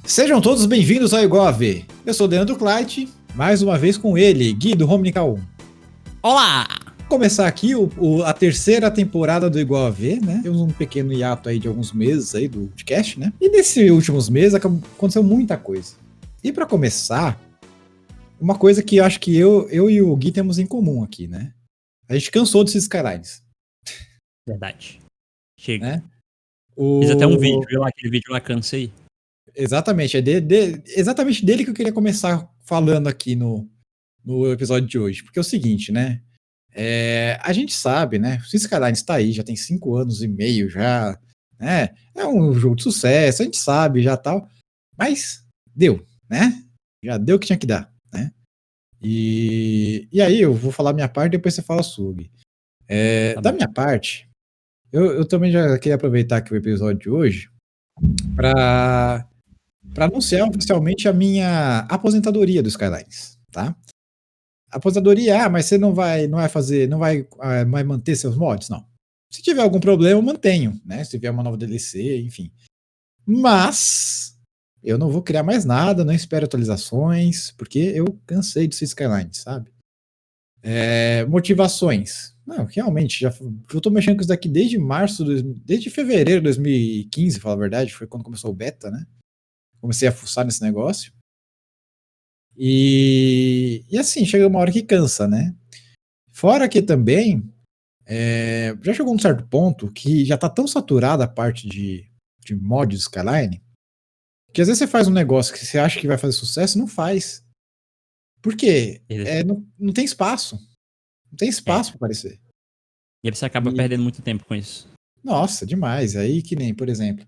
Sejam todos bem-vindos ao IGOV. Eu sou o Leandro Kleit, mais uma vez com ele, Gui do Romnica 1. Olá! Vou começar aqui a terceira temporada do IGOV, né? Temos um pequeno hiato aí de alguns meses aí do podcast, né? E nesses últimos meses aconteceu muita coisa. E para começar, uma coisa que eu acho que eu e o Gui temos em comum aqui, né? A gente cansou desses Skylines. Verdade. Chega. Né? Fiz até um vídeo, viu lá? Aquele vídeo lá, cansei. Exatamente, é exatamente dele que eu queria começar falando aqui no episódio de hoje. Porque é o seguinte, né? A gente sabe, né? O Skylines está aí, já tem 5 anos e meio já, né? É um jogo de sucesso, a gente sabe já tal. Mas deu, né? Já deu o que tinha que dar, né? E aí eu vou falar a minha parte, depois você fala a sua. Da minha parte, eu também já queria aproveitar aqui o episódio de hoje para anunciar oficialmente a minha aposentadoria do Skylines, tá? Aposentadoria, mas você não vai fazer, não vai manter seus mods? Não. Se tiver algum problema, eu mantenho, né? Se tiver uma nova DLC, enfim. Mas eu não vou criar mais nada, não espero atualizações, porque eu cansei de ser Skyline, sabe? Motivações. Não, realmente, eu tô mexendo com isso daqui desde fevereiro de 2015, falar a verdade, foi quando começou o beta, né? Comecei a fuçar nesse negócio. E assim, chega uma hora que cansa, né? Fora que também, já chegou um certo ponto que já tá tão saturada a parte de mod de Skyline, que às vezes você faz um negócio que você acha que vai fazer sucesso e não faz. Por quê? Não tem espaço. Não tem espaço pra aparecer. E aí você acaba perdendo muito tempo com isso. Nossa, demais. Aí que nem, por exemplo...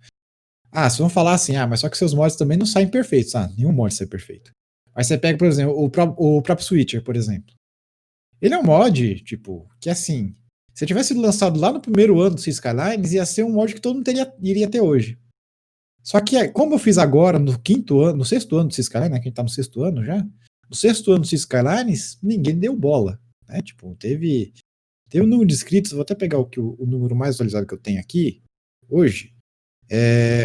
vocês vão falar assim, mas só que seus mods também não saem perfeitos. Nenhum mod sai perfeito. Aí você pega, por exemplo, o próprio Switcher, por exemplo. Ele é um mod, tipo, que assim, se tivesse sido lançado lá no primeiro ano do Skylines, ia ser um mod que todo mundo iria ter hoje. Só que, como eu fiz agora, no sexto ano do Skylines, né, que a gente tá no sexto ano já, no sexto ano do Skylines, ninguém deu bola, né, tipo, teve um número de inscritos, vou até pegar o número mais atualizado que eu tenho aqui, hoje,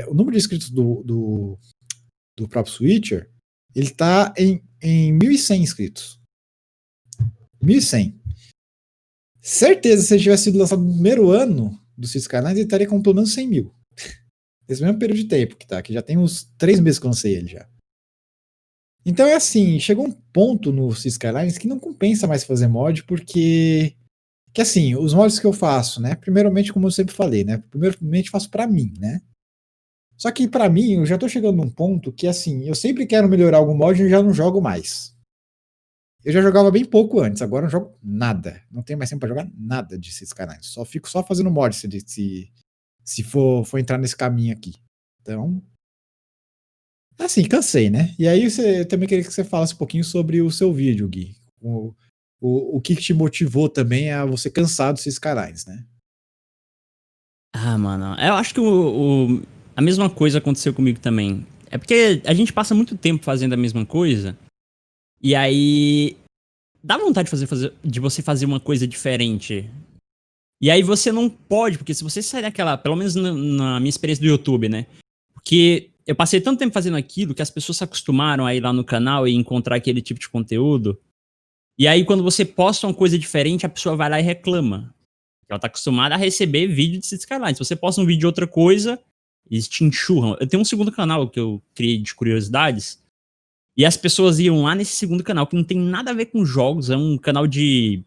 o número de inscritos do próprio Switcher, ele tá em 1.100 inscritos. 1.100. Certeza, se ele tivesse sido lançado no primeiro ano do Skylines, ele estaria com pelo menos 100 mil. Nesse mesmo período de tempo que já tem uns 3 meses que eu lancei ele já. Então é assim, chegou um ponto no Skylines que não compensa mais fazer mod, porque que assim, os mods que eu faço, né, primeiramente, como eu sempre falei, né, primeiramente faço pra mim, né. Só que pra mim, eu já tô chegando num ponto que assim, eu sempre quero melhorar algum mod e eu já não jogo mais. Eu já jogava bem pouco antes, agora eu não jogo nada. Não tenho mais tempo pra jogar nada de Skylines. Fico só fazendo mod se for entrar nesse caminho aqui. Então, assim, cansei, né? E aí eu também queria que você falasse um pouquinho sobre o seu vídeo, Gui. O que te motivou também a você cansar dos Skylines, né? Mano, eu acho que a mesma coisa aconteceu comigo também. É porque a gente passa muito tempo fazendo a mesma coisa, e aí dá vontade de você fazer uma coisa diferente. E aí você não pode, porque se você sair daquela, pelo menos na minha experiência do YouTube, né? Porque eu passei tanto tempo fazendo aquilo que as pessoas se acostumaram a ir lá no canal e encontrar aquele tipo de conteúdo. E aí quando você posta uma coisa diferente, a pessoa vai lá e reclama. Ela tá acostumada a receber vídeo de Cities Skylines. Se você posta um vídeo de outra coisa, eles te enxurram. Eu tenho um segundo canal que eu criei de curiosidades. E as pessoas iam lá nesse segundo canal, que não tem nada a ver com jogos. É um canal de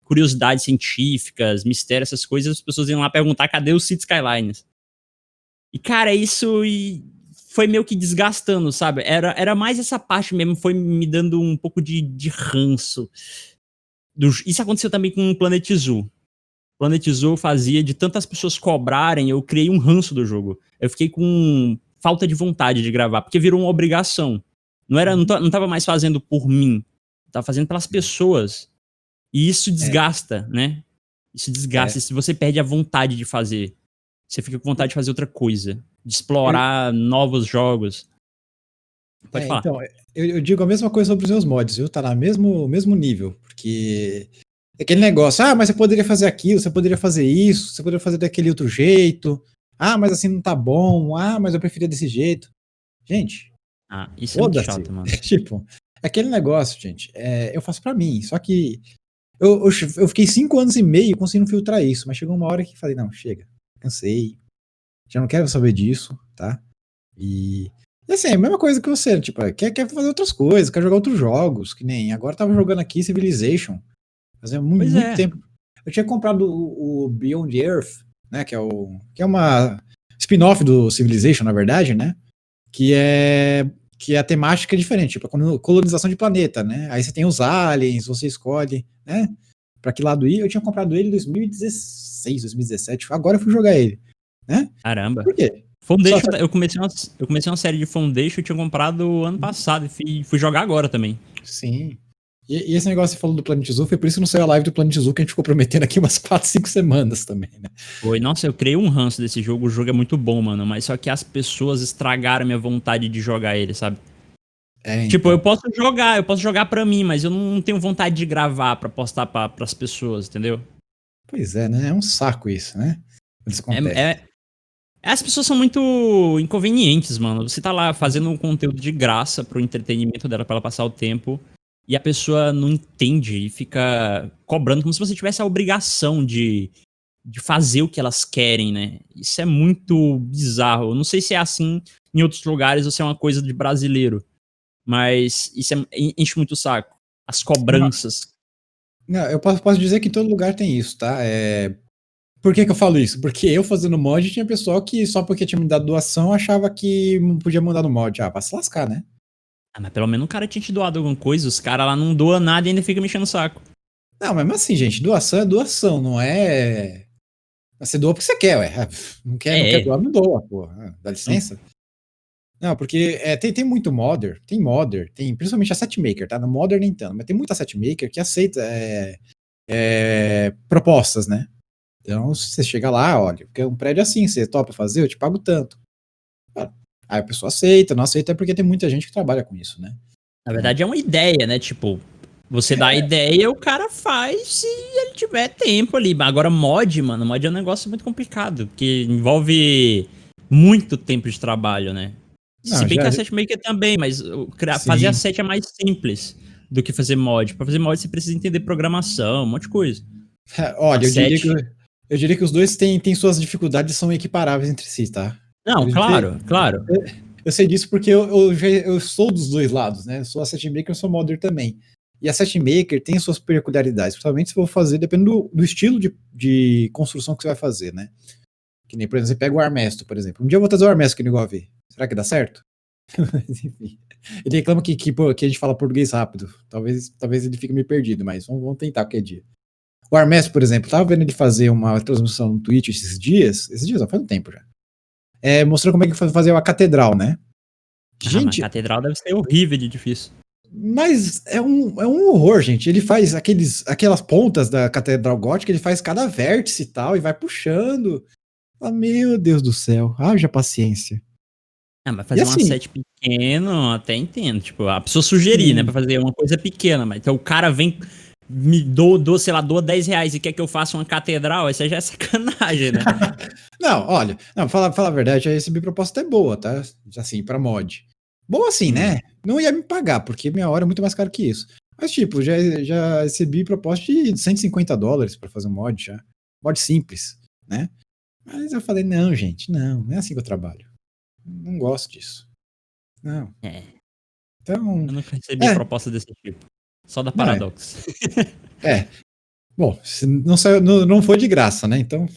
curiosidades científicas, mistérios, essas coisas. As pessoas iam lá perguntar cadê o Cities Skylines. E, cara, isso foi meio que desgastando, sabe? Era mais essa parte mesmo, foi me dando um pouco de ranço. Isso aconteceu também com o Planet Zoo. Planet Zoo fazia de tantas pessoas cobrarem, eu criei um ranço do jogo. Eu fiquei com falta de vontade de gravar, porque virou uma obrigação. Não tava mais fazendo por mim, tava fazendo pelas pessoas. E isso desgasta, né? Isso desgasta, se você perde a vontade de fazer. Você fica com vontade de fazer outra coisa, de explorar novos jogos. Pode falar. Então, eu digo a mesma coisa sobre os meus mods, viu? Tá no mesmo nível, porque é aquele negócio, mas você poderia fazer aquilo, você poderia fazer isso, você poderia fazer daquele outro jeito, mas assim não tá bom, mas eu preferia desse jeito. Gente, Ah, isso é muito Foda-se. chato, mano. Tipo, aquele negócio, gente, eu faço pra mim, só que eu fiquei 5 anos e meio conseguindo filtrar isso, mas chegou uma hora que falei, não, chega, cansei, já não quero saber disso, tá? E assim, é a mesma coisa que você, tipo, quer fazer outras coisas, quer jogar outros jogos, que nem agora eu tava jogando aqui Civilization, fazia Pois muito é. tempo. Eu tinha comprado o Beyond Earth, né, que é uma spin-off do Civilization, na verdade, né, que é a temática é diferente, tipo, a colonização de planeta, né, aí você tem os aliens, você escolhe, né, pra que lado ir. Eu tinha comprado ele em 2016, 2017, agora eu fui jogar ele, né, Caramba. por quê? Foundation, eu comecei uma série de Foundation, eu tinha comprado ano passado e fui jogar agora também. Sim. E esse negócio que você falou do Planet Zoo, foi por isso que não saiu a live do Planet Zoo que a gente ficou prometendo aqui umas 4, 5 semanas também, né? Foi, nossa, eu criei um ranço desse jogo, o jogo é muito bom, mano, mas só que as pessoas estragaram minha vontade de jogar ele, sabe? Tipo, Então. eu posso jogar pra mim, mas eu não tenho vontade de gravar pra postar pras pessoas, entendeu? Pois é, né? É um saco isso, né? Isso acontece. As pessoas são muito inconvenientes, mano. Você tá lá fazendo um conteúdo de graça pro entretenimento dela, pra ela passar o tempo, e a pessoa não entende e fica cobrando como se você tivesse a obrigação de fazer o que elas querem, né? Isso é muito bizarro. Eu não sei se é assim em outros lugares ou se é uma coisa de brasileiro, mas isso enche muito o saco. As cobranças. Não, eu posso dizer que em todo lugar tem isso, tá? Por que eu falo isso? Porque eu fazendo mod tinha pessoal que só porque tinha me dado doação achava que não podia mandar no mod. Ah, vai se lascar, né? Ah, mas pelo menos o cara tinha te doado alguma coisa, os caras lá não doam nada e ainda fica mexendo o saco. Não, mas assim, gente, doação é doação, não é. Você doa porque você quer, ué. Não quer doar, não doa, porra. Dá licença? Não, porque tem muito modder, tem principalmente a setmaker, tá? No modder nem tanto, mas tem muita setmaker que aceita propostas, né? Então, se você chega lá, olha, porque é um prédio assim, você topa fazer, eu te pago tanto. Aí a pessoa aceita, não aceita é porque tem muita gente que trabalha com isso, né? Na verdade é uma ideia, né? Tipo, você dá a ideia, o cara faz se ele tiver tempo ali. Agora mod, mano, mod é um negócio muito complicado, porque envolve muito tempo de trabalho, né? Se Não, bem que a setmaker também, mas fazer a sim. set é mais simples do que fazer mod. Pra fazer mod você precisa entender programação, um monte de coisa. Olha, A set... eu diria que os dois têm suas dificuldades e são equiparáveis entre si, tá? Não, claro, claro. Eu sei disso porque eu sou dos dois lados, né? Eu sou a setmaker, eu sou modder também. E a setmaker tem suas peculiaridades, principalmente se for fazer, depende do estilo de construção que você vai fazer, né? Que nem, por exemplo, você pega o Armesto, por exemplo. Um dia eu vou trazer o Armesto aqui no igual a ver. Será que dá certo? Mas, enfim. Ele reclama que a gente fala português rápido. Talvez ele fique meio perdido, mas vamos tentar qualquer dia. O Armesto, por exemplo, tava vendo ele fazer uma transmissão no Twitch esses dias não, faz um tempo já. Mostrando como é que fazer uma catedral, né? Mas Gente, catedral deve ser horrível de difícil. mas é um horror, gente. Ele faz aquelas pontas da catedral gótica, ele faz cada vértice e tal, e vai puxando. Ah, meu Deus do céu, haja paciência. Ah, mas E fazer uma assim, set pequeno, até entendo. Tipo, a pessoa sugerir, né, pra fazer uma coisa pequena, mas então o cara vem, sei lá, doa 10 reais e quer que eu faça uma catedral, essa já é sacanagem, né? não, olha, não, falar a verdade, eu recebi proposta até boa, tá? Assim, pra mod. Boa assim, né? Não ia me pagar, porque minha hora é muito mais caro que isso. Mas, tipo, já recebi proposta de $150 pra fazer um mod já. Mod simples, né? Mas eu falei, não, gente, não é assim que eu trabalho. Não gosto disso. Não. É. Então. Eu nunca recebi proposta desse tipo. Só da Não, Paradox. Bom, se não, saiu, não foi de graça, né? Então.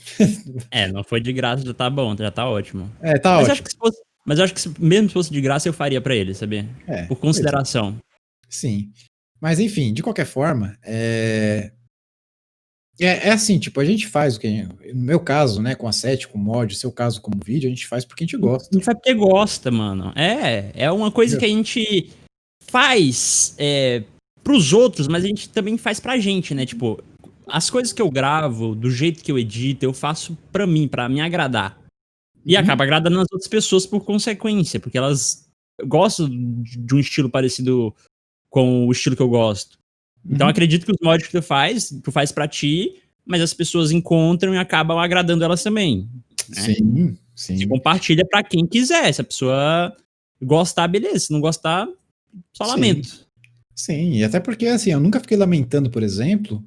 Não foi de graça, já tá bom, já tá ótimo. Tá Mas ótimo. eu acho que mesmo se fosse de graça, eu faria pra ele, sabia? Por consideração. Sim. Mas enfim, de qualquer forma, assim, tipo, a gente faz o que. No meu caso, né, com a set, com o mod, seu caso como vídeo, a gente faz porque a gente gosta. A gente faz porque gosta, mano. É uma coisa que a gente faz pros outros, mas a gente também faz pra gente, né? Tipo, as coisas que eu gravo, do jeito que eu edito, eu faço pra mim, pra me agradar. E acaba agradando as outras pessoas por consequência, porque elas gostam de um estilo parecido com o estilo que eu gosto. Então acredito que os mods que tu faz pra ti, mas as pessoas encontram e acabam agradando elas também. Né? Sim, Se sim. compartilha pra quem quiser. Se a pessoa Gostar, beleza. Se não gostar, só Sim. lamento. Sim, e até porque, assim, eu nunca fiquei lamentando, por exemplo,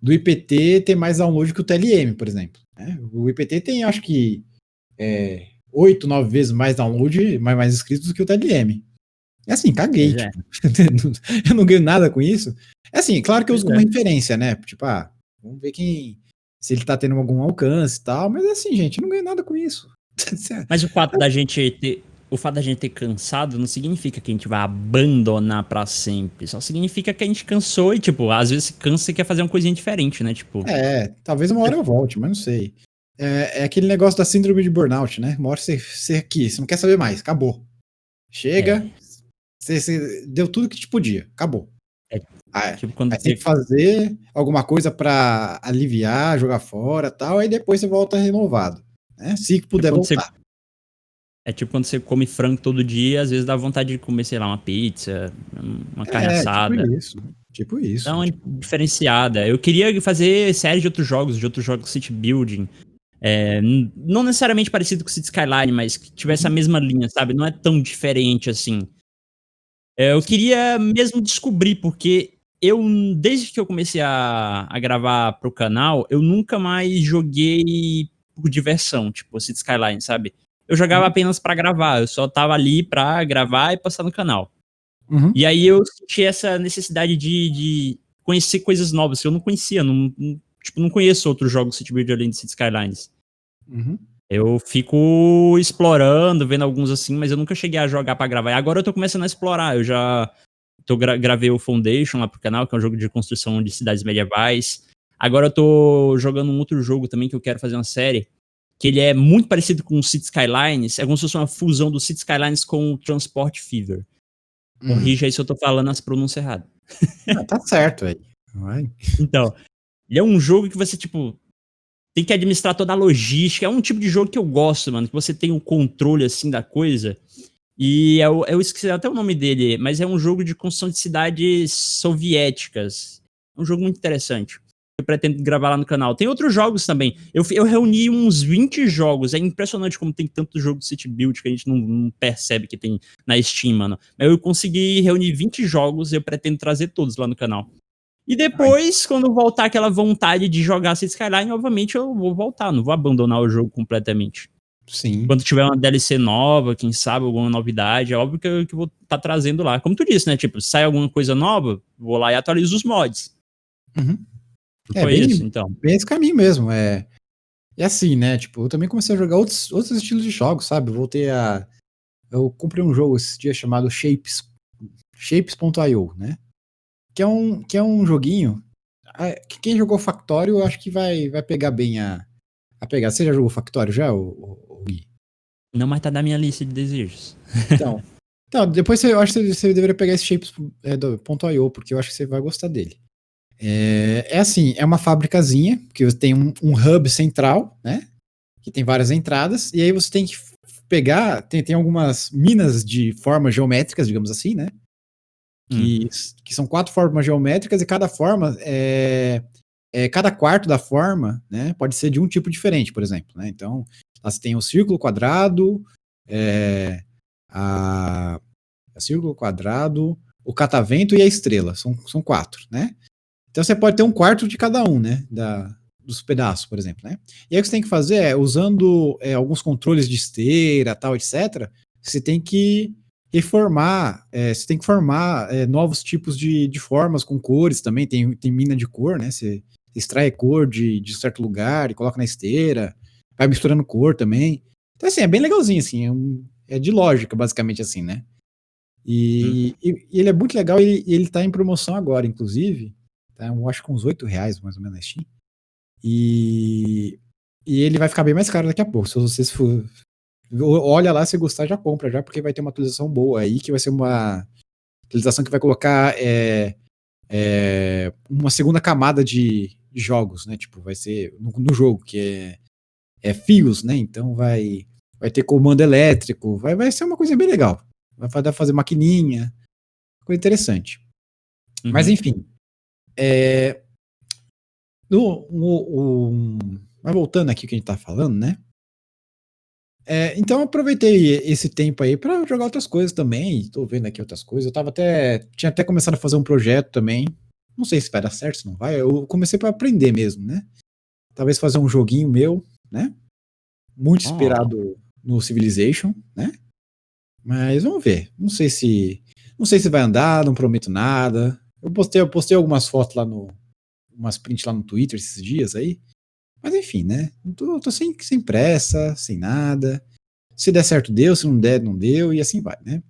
do IPT ter mais download que o TLM, por exemplo. Né? O IPT tem, acho que, 8, 9 vezes mais download, mais inscritos do que o TLM. É assim, caguei, Pois é. tipo, eu não ganho nada com isso. É assim, claro que eu uso Pois como é. referência, né? Tipo, vamos ver se ele tá tendo algum alcance e tal, mas assim, gente, eu não ganho nada com isso. Mas o fato da gente ter cansado não significa que a gente vai abandonar pra sempre. Só significa que a gente cansou e, tipo, às vezes cansa e quer fazer uma coisinha diferente, né? Tipo, Talvez uma hora eu volte, mas não sei. É aquele negócio da síndrome de burnout, né? Uma hora você aqui, você não quer saber mais, acabou. Chega, é. você deu tudo que te podia, acabou. É Aí, tipo quando aí tem você. que fazer alguma coisa pra aliviar, jogar fora tal, aí depois você volta renovado. Né? Se Tipo puder quando você voltar. É tipo quando você come frango todo dia, às vezes dá vontade de comer, sei lá, uma pizza, uma carne Tipo assada. isso. Tipo Dá isso. uma Tipo, diferenciada. Eu queria fazer série de outros jogos city building. Não necessariamente parecido com City Skyline, mas que tivesse a mesma linha, sabe? Não é tão diferente assim. Eu sim. queria mesmo descobrir, porque desde que eu comecei a gravar pro canal, eu nunca mais joguei por diversão, tipo City Skyline, sabe? Eu jogava Uhum. apenas pra gravar, eu só tava ali pra gravar e postar no canal. Uhum. E aí eu senti essa necessidade de conhecer coisas novas que eu não conhecia, tipo, não conheço outros jogos City Builder além de City Skylines. Uhum. Eu fico explorando, vendo alguns assim, mas eu nunca cheguei a jogar pra gravar. E agora eu tô começando a explorar. Eu já gravei o Foundation lá pro canal, que é um jogo de construção de cidades medievais. Agora eu tô jogando um outro jogo também que eu quero fazer uma série, que ele é muito parecido com o City Skylines. É como se fosse uma fusão do City Skylines com o Transport Fever. Corrija aí se eu tô falando as pronúncias erradas. Tá certo aí. Vai. Então, ele é um jogo que você, tipo, tem que administrar toda a logística. É um tipo de jogo que eu gosto, mano, que você tem o controle, assim, da coisa. E eu esqueci até o nome dele, mas é um jogo de construção de cidades soviéticas. Um jogo muito interessante. Eu pretendo gravar lá no canal. Tem outros jogos também. Eu reuni uns 20 jogos. É impressionante como tem tanto jogo de City Build que a gente não percebe que tem na Steam, mano. Mas eu consegui reunir 20 jogos e eu pretendo trazer todos lá no canal. E Ai, depois, quando voltar aquela vontade de jogar City Skyline, obviamente eu vou voltar. Não vou abandonar o jogo completamente. sim. Quando tiver uma DLC nova, quem sabe, alguma novidade, é óbvio que eu vou estar trazendo lá. Como tu disse, né? Tipo, sai alguma coisa nova, vou lá e atualizo os mods. Uhum. Foi isso, Bem, então. bem esse caminho mesmo. É assim, né? Tipo, eu também comecei a jogar outros estilos de jogos, sabe? Eu comprei um jogo esse dia chamado Shapes.io, né? Que é um joguinho. Que quem jogou Factório, eu acho que vai pegar bem a pegar. Você já jogou Factório já, o Gui? Não, mas tá na minha lista de desejos. Então, depois eu acho que você deveria pegar esse Shapes do .io, porque eu acho que você vai gostar dele. É assim, é uma fabricazinha, que tem um hub central, né? Que tem várias entradas, e aí você tem que pegar, tem algumas minas de formas geométricas, digamos assim, né? Hum. Que são 4 formas geométricas, e cada forma cada quarto da forma, né, pode ser de um tipo diferente, por exemplo, né? Então, lá você tem o círculo, quadrado, é, a, círculo, quadrado, o catavento e a estrela. São 4, né? Então você pode ter um quarto de cada um, né? Dos pedaços, por exemplo, né? E aí o que você tem que fazer usando alguns controles de esteira, tal, etc., você tem que reformar, você tem que formar novos tipos de formas com cores também, tem mina de cor, né? Você extrai cor de certo lugar e coloca na esteira, vai misturando cor também. Então, assim, é bem legalzinho, assim, é de lógica, basicamente, assim, né? Hum. E ele é muito legal e ele tá em promoção agora, inclusive. Tá, eu acho que uns R$ 8 mais ou menos na Steam. E, e ele vai ficar bem mais caro daqui a pouco. Se vocês for, olha lá, se gostar, já compra, já, porque vai ter uma atualização boa aí, que vai ser uma atualização que vai colocar uma segunda camada de jogos, né? Tipo, vai ser no jogo, que é fios, né? Então vai ter comando elétrico, vai ser uma coisa bem legal. Vai dar pra fazer maquininha, coisa interessante. Mas Uhum. enfim, é, mas voltando aqui o que a gente tá falando, né? Então eu aproveitei esse tempo aí pra jogar outras coisas também. Tô vendo aqui outras coisas. Tinha até começado a fazer um projeto também. Não sei se vai dar certo, se não vai. Eu comecei pra aprender mesmo, né? Talvez fazer um joguinho meu, né? Muito inspirado no Civilization, né? Mas vamos ver. Não sei se vai andar, não prometo nada. Eu postei algumas fotos lá umas prints lá no Twitter esses dias aí. Mas enfim, né? Tô sem pressa, sem nada. Se der certo, deu. Se não der, não deu. E assim vai, né?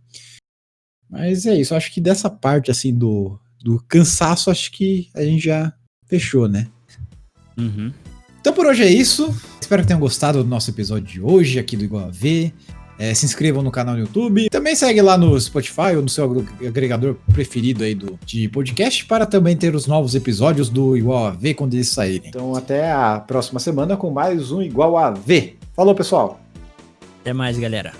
Mas é isso. Acho que dessa parte, assim, do cansaço, acho que a gente já fechou, né? Uhum. Então por hoje é isso. Espero que tenham gostado do nosso episódio de hoje aqui do Igual a V. Se inscrevam no canal no YouTube. Também segue lá no Spotify ou no seu agregador preferido aí de podcast para também ter os novos episódios do Igual a V quando eles saírem. Então até a próxima semana com mais um Igual a V. Falou, pessoal! Até mais, galera.